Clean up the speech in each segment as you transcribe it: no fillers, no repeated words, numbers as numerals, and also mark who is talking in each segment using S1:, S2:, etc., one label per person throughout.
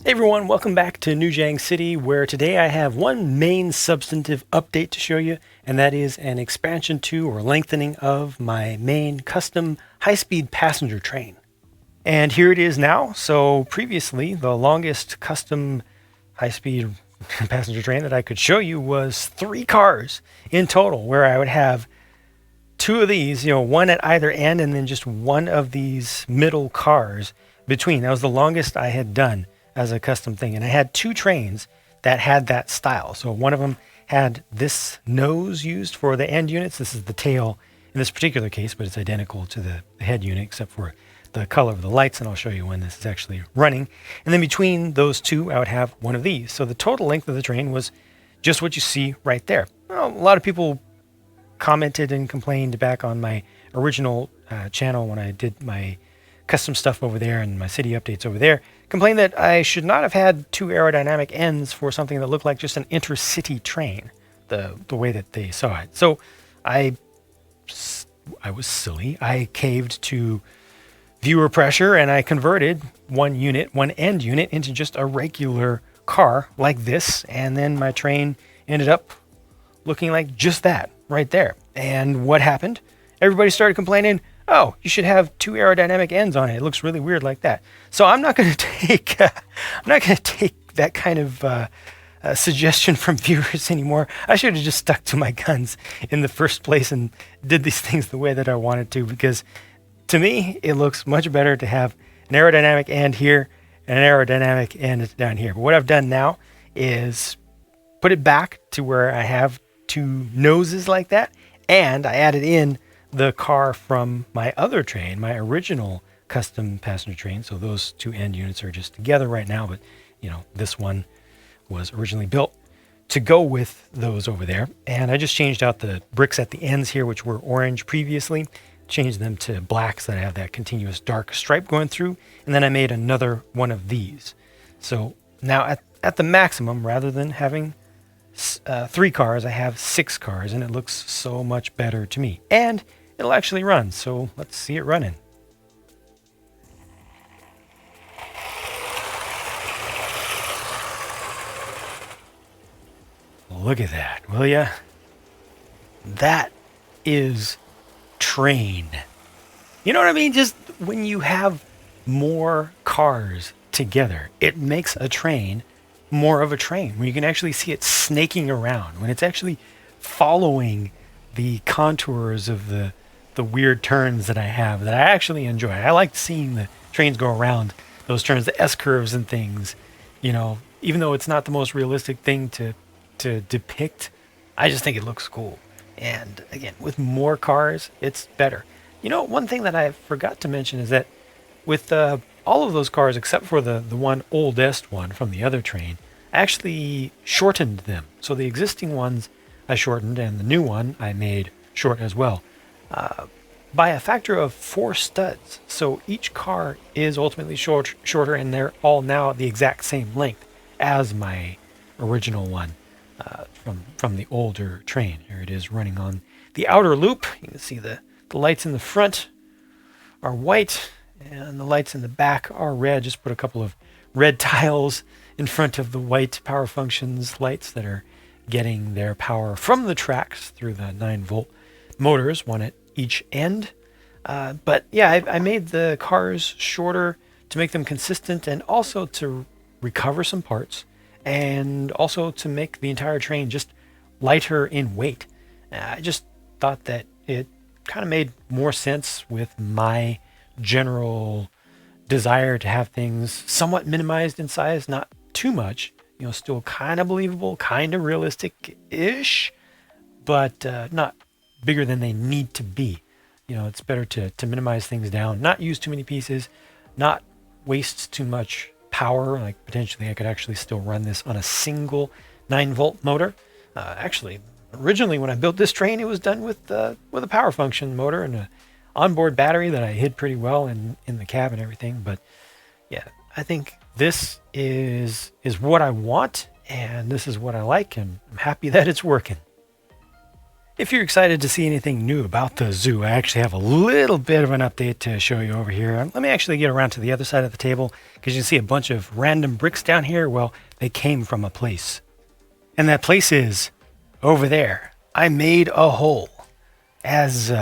S1: Hey everyone, welcome back to New JANG City, where today I have one main substantive update to show you, and that is an expansion to or lengthening of my main custom high-speed passenger train. And here it is now. So previously, the longest custom high-speed passenger train that I could show you was 3 cars in total, where I would have 2 of these, one at either end, and then just one of these middle cars between. That was the longest I had done as a custom thing. And I had 2 trains that had that style. So one of them had this nose used for the end units. This is the tail in this particular case, but it's identical to the head unit except for the color of the lights, and I'll show you when this is actually running. And then between those 2, I would have one of these. So the total length of the train was just what you see right there. Well, a lot of people commented and complained back on my original channel when I did my custom stuff over there and my city updates over there, complained that I should not have had 2 aerodynamic ends for something that looked like just an intercity train, the way that they saw it. So I was silly. I caved to viewer pressure and I converted one end unit into just a regular car like this, and then my train ended up looking like just that right there. And what happened? Everybody started complaining, oh, you should have 2 aerodynamic ends on it. It looks really weird like that. So I'm not going to take that kind of suggestion from viewers anymore. I should have just stuck to my guns in the first place and did these things the way that I wanted to, because to me, it looks much better to have an aerodynamic end here and an aerodynamic end down here. But what I've done now is put it back to where I have 2 noses like that, and I added in the car from my other train, my original custom passenger train. So those 2 end units are just together right now, but this one was originally built to go with those over there. And I just changed out the bricks at the ends here, which were orange previously, changed them to black so that I have that continuous dark stripe going through. And then I made another one of these. So now at the maximum, rather than having 3 cars, I have 6 cars, and it looks so much better to me. And it'll actually run, so let's see it running. Look at that, will ya? That is train. You know what I mean? Just when you have more cars together, it makes a train more of a train, where you can actually see it snaking around, when it's actually following the contours of the weird turns that I have that I actually enjoy. I like seeing the trains go around those turns, the S-curves and things, even though it's not the most realistic thing to depict. I just think it looks cool. And again, with more cars, it's better. One thing that I forgot to mention is that with all of those cars, except for the one oldest one from the other train, I actually shortened them. So the existing ones I shortened, and the new one I made short as well, by a factor of 4 studs. So each car is ultimately shorter, and they're all now the exact same length as my original one from the older train. Here it is running on the outer loop. You can see the lights in the front are white, and the lights in the back are red. Just put a couple of red tiles in front of the white power functions lights that are getting their power from the tracks through the 9-volt motors, one at each end. But yeah, I made the cars shorter to make them consistent, and also to recover some parts, and also to make the entire train just lighter in weight. I just thought that it kind of made more sense with my general desire to have things somewhat minimized in size, not too much, still kind of believable, kind of realistic-ish, but not bigger than they need to be. It's better to minimize things down, not use too many pieces, not waste too much power. Like potentially I could actually still run this on a single 9-volt motor. Actually, originally when I built this train, it was done with a power function motor and a onboard battery that I hid pretty well in the cab and everything. But yeah, I think this is what I want, and this is what I like, and I'm happy that it's working. If you're excited to see anything new about the zoo, I actually have a little bit of an update to show you over here. Let me actually get around to the other side of the table because you can see a bunch of random bricks down here. Well, they came from a place. And that place is over there. I made a hole as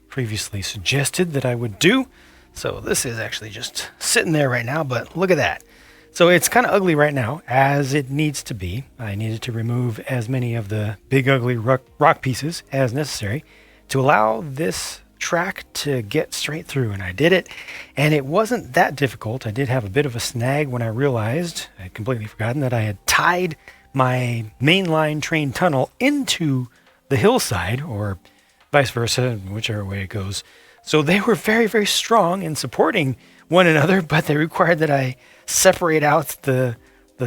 S1: previously suggested that I would do. So this is actually just sitting there right now, but look at that. So it's kind of ugly right now, as it needs to be. I needed to remove as many of the big ugly rock pieces as necessary to allow this track to get straight through, and I did it, and it wasn't that difficult. I did have a bit of a snag when I realized, I'd completely forgotten, that I had tied my mainline train tunnel into the hillside, or vice versa, whichever way it goes. So they were very, very strong in supporting one another, but they required that I separate out the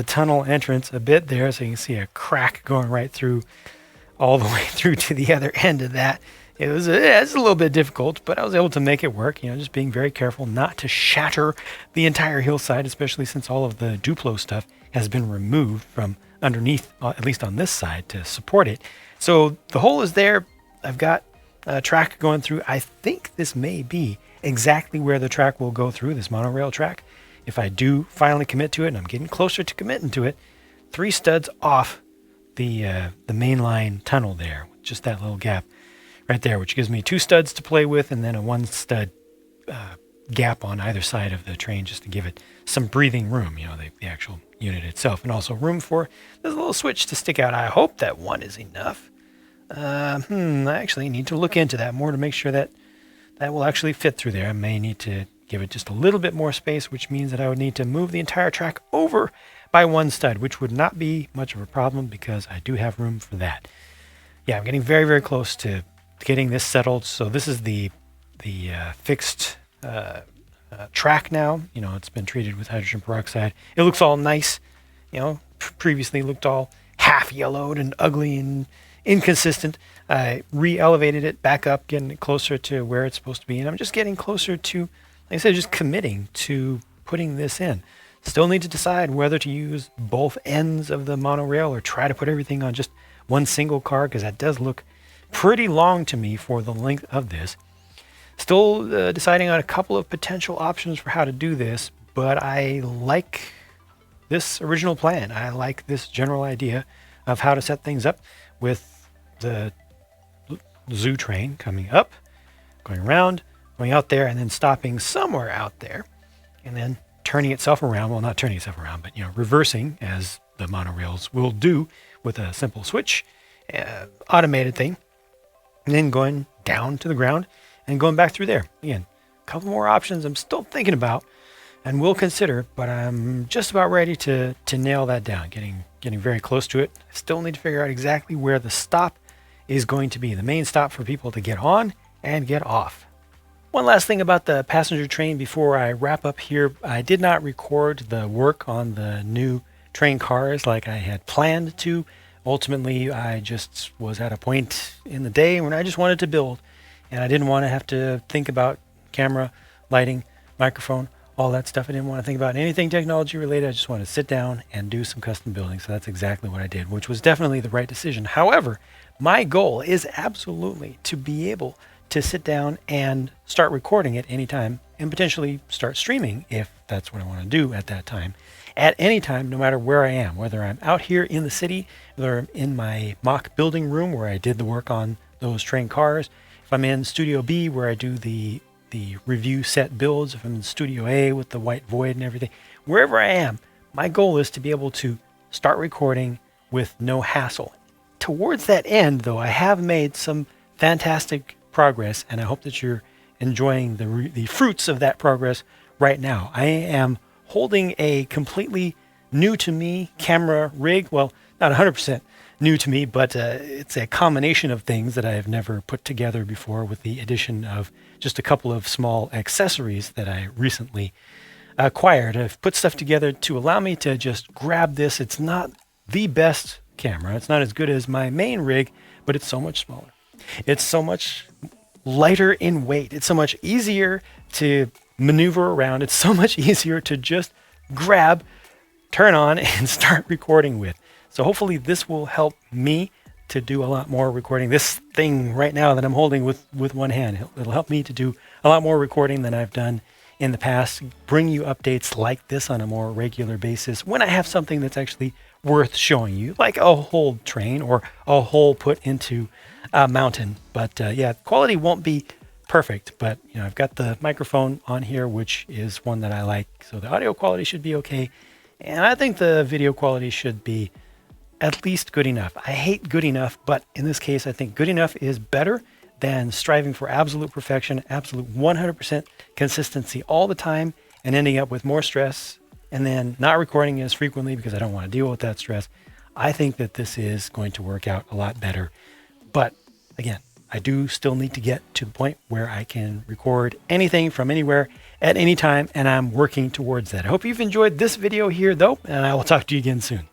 S1: tunnel entrance a bit there, so you can see a crack going right through, all the way through to the other end of that. It's a little bit difficult, but I was able to make it work, just being very careful not to shatter the entire hillside, especially since all of the Duplo stuff has been removed from underneath, at least on this side, to support it. So the hole is there. I've got a track going through. I think this may be exactly where the track will go through, this monorail track. If I do finally commit to it, and I'm getting closer to committing to it, 3 studs off the mainline tunnel there, just that little gap right there, which gives me 2 studs to play with, and then a 1 stud gap on either side of the train just to give it some breathing room, the actual unit itself, and also room for this little switch to stick out. I hope that 1 is enough. I actually need to look into that more to make sure that will actually fit through there. I may need to give it just a little bit more space, which means that I would need to move the entire track over by 1 stud, which would not be much of a problem because I do have room for that. Yeah, I'm getting very, very close to getting this settled. So this is the fixed track now. It's been treated with hydrogen peroxide. It looks all nice. Previously looked all half yellowed and ugly and inconsistent. I re-elevated it back up, getting it closer to where it's supposed to be. And I'm just getting closer to, like I said, just committing to putting this in. Still need to decide whether to use both ends of the monorail or try to put everything on just one single car, because that does look pretty long to me for the length of this. Still deciding on a couple of potential options for how to do this, but I like this original plan. I like this general idea of how to set things up with the zoo train coming up, going around, going out there, and then stopping somewhere out there, and then turning itself around. Well, not turning itself around, but reversing, as the monorails will do with a simple switch, automated thing, and then going down to the ground and going back through there. Again, a couple more options I'm still thinking about and will consider, but I'm just about ready to nail that down, getting very close to it. I still need to figure out exactly where the stop is going to be, the main stop for people to get on and get off. One last thing about the passenger train before I wrap up here. I did not record the work on the new train cars like I had planned to. Ultimately, I just was at a point in the day when I just wanted to build, and I didn't want to have to think about camera, lighting, microphone, all that stuff. I didn't want to think about anything technology related. I just wanted to sit down and do some custom building. So that's exactly what I did, which was definitely the right decision. However, my goal is absolutely to be able to sit down and start recording at any time and potentially start streaming if that's what I want to do at that time. At any time, no matter where I am, whether I'm out here in the city, whether I'm in my mock building room where I did the work on those train cars, if I'm in Studio B where I do the review set builds, if I'm in Studio A with the white void and everything, wherever I am, my goal is to be able to start recording with no hassle. Towards that end, though, I have made some fantastic progress, and I hope that you're enjoying the fruits of that progress right now. I am holding a completely new to me camera rig. Well, not 100% new to me, but it's a combination of things that I have never put together before, with the addition of just a couple of small accessories that I recently acquired. I've put stuff together to allow me to just grab this. It's not the best camera. It's not as good as my main rig, but it's so much smaller. It's so much lighter in weight. It's so much easier to maneuver around. It's so much easier to just grab, turn on, and start recording with. So hopefully this will help me to do a lot more recording. This thing right now that I'm holding with one hand, it'll help me to do a lot more recording than I've done in the past, bring you updates like this on a more regular basis when I have something that's actually worth showing you, like a whole train or a hole put into a mountain. But yeah, quality won't be perfect, but I've got the microphone on here, which is one that I like, so the audio quality should be okay, and I think the video quality should be at least good enough. I hate good enough, but in this case I think good enough is better than striving for absolute perfection, absolute 100% consistency all the time, and ending up with more stress and then not recording as frequently because I don't want to deal with that stress. I think that this is going to work out a lot better. But again, I do still need to get to the point where I can record anything from anywhere at any time, and I'm working towards that. I hope you've enjoyed this video here though, and I will talk to you again soon.